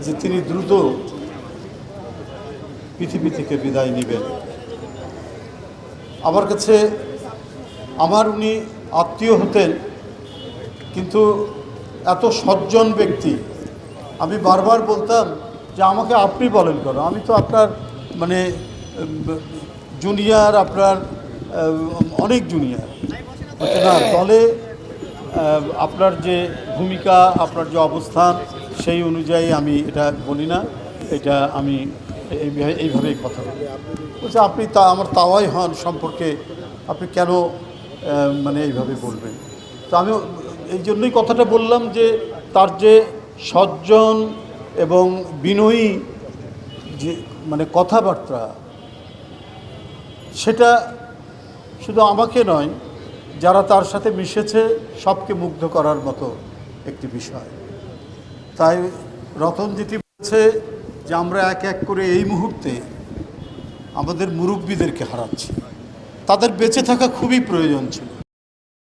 যে তিনি দ্রুত পৃথিবী থেকে বিদায় নেবেন। আমার কাছে উনি আত্মীয় হতেন, কিন্তু এত সজ্জন ব্যক্তি, আমি বারবার বলতাম যে আমাকে আপনি বলেন কেন, আমি তো আপনার মানে জুনিয়র, আপনার অনেক জুনিয়র। না, দলে আপনার যে ভূমিকা, আপনার যে অবস্থান, সেই অনুযায়ী আমি এটা বলি না, এটা আমি এইভাবেই কথা বলি। বলছে আপনি আমার তাওয়াই হন সম্পর্কে আপনি কেন মানে এইভাবে বলবেন। তো আমি এই জন্যই কথাটা বললাম যে তার যে সজ্জন এবং বিনয়ী যে মানে কথাবার্তা, সেটা শুধু আমাকে নয়, যারা তার সাথে মিশেছে সবকে মুগ্ধ করার মতো একটি বিষয়। তাই রতনজিতি বলছে যে আমরা এক এক করে এই মুহূর্তে আমাদের মুরব্বীদেরকে হারাচ্ছি। তাদের বেঁচে থাকা খুবই প্রয়োজন ছিল।